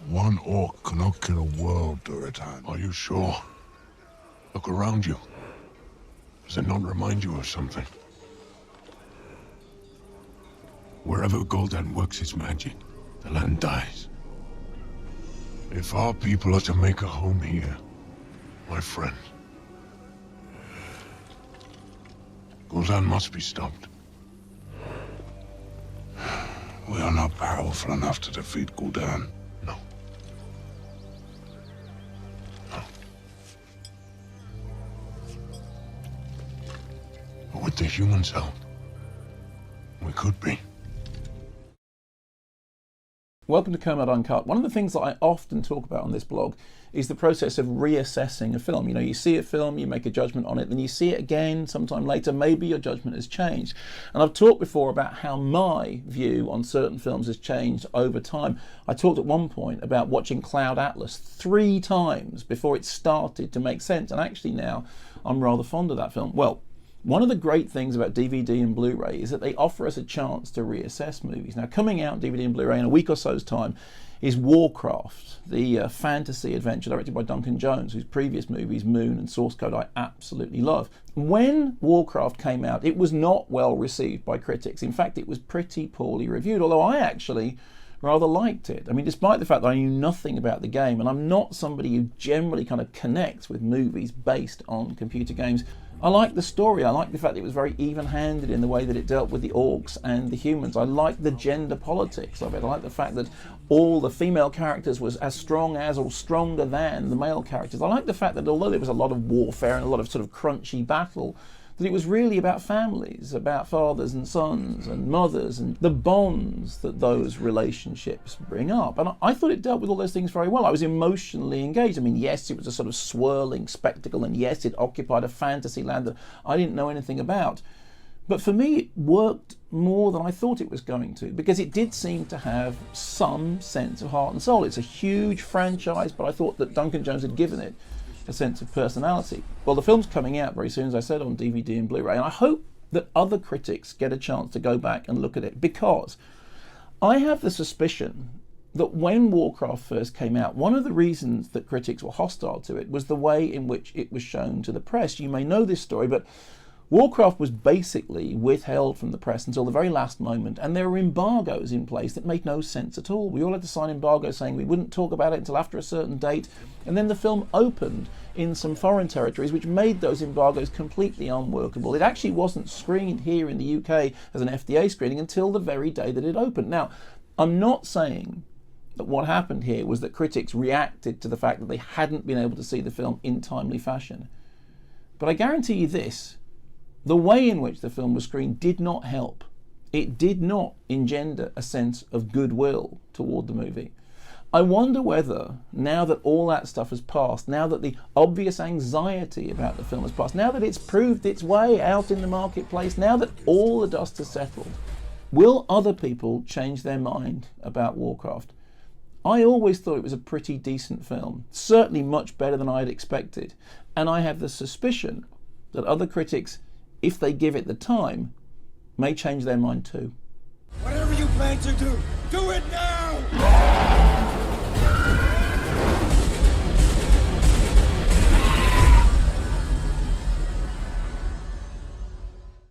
One orc cannot kill a world, Duratan. Are you sure? Look around you. Does it not remind you of something? Wherever Gul'dan works its magic, the land dies. If our people are to make a home here, my friend, Gul'dan must be stopped. We are not powerful enough to defeat Gul'dan. No. No. But with the humans' help, we could be. Welcome to Kermode Uncut. One of the things that I often talk about on this blog is the process of reassessing a film. You know, you see a film, you make a judgment on it, then you see it again sometime later, maybe your judgment has changed. And I've talked before about how my view on certain films has changed over time. I talked at one point about watching Cloud Atlas 3 times before it started to make sense, and actually now I'm rather fond of that film. Well, one of the great things about DVD and Blu-ray is that they offer us a chance to reassess movies. Now, coming out DVD and Blu-ray in a week or so's time is Warcraft, the fantasy adventure directed by Duncan Jones, whose previous movies, Moon and Source Code, I absolutely love. When Warcraft came out, it was not well received by critics. In fact, it was pretty poorly reviewed, although I actually rather liked it. I mean, despite the fact that I knew nothing about the game, and I'm not somebody who generally kind of connects with movies based on computer games, I liked the story. I liked the fact that it was very even-handed in the way that it dealt with the orcs and the humans. I liked the gender politics of it. I liked the fact that all the female characters was as strong as or stronger than the male characters. I liked the fact that although there was a lot of warfare and a lot of sort of crunchy battle, that it was really about families, about fathers and sons and mothers and the bonds that those relationships bring up. And I thought it dealt with all those things very well. I was emotionally engaged. I mean, yes, it was a sort of swirling spectacle, and yes, it occupied a fantasy land that I didn't know anything about. But for me, it worked more than I thought it was going to, because it did seem to have some sense of heart and soul. It's a huge franchise, but I thought that Duncan Jones had given it a sense of personality. Well, the film's coming out very soon, as I said, on DVD and Blu-ray, and I hope that other critics get a chance to go back and look at it, because I have the suspicion that when Warcraft first came out, one of the reasons that critics were hostile to it was the way in which it was shown to the press. You may know this story, but Warcraft was basically withheld from the press until the very last moment, and there were embargoes in place that made no sense at all. We all had to sign embargoes saying we wouldn't talk about it until after a certain date, and then the film opened in some foreign territories, which made those embargoes completely unworkable. It actually wasn't screened here in the UK as an FDA screening until the very day that it opened. Now, I'm not saying that what happened here was that critics reacted to the fact that they hadn't been able to see the film in timely fashion. But I guarantee you this: the way in which the film was screened did not help. It did not engender a sense of goodwill toward the movie. I wonder whether, now that all that stuff has passed, now that the obvious anxiety about the film has passed, now that it's proved its way out in the marketplace, now that all the dust has settled, will other people change their mind about Warcraft? I always thought it was a pretty decent film, certainly much better than I had expected, and I have the suspicion that other critics, if they give it the time, may change their mind too. Whatever you plan to do it now!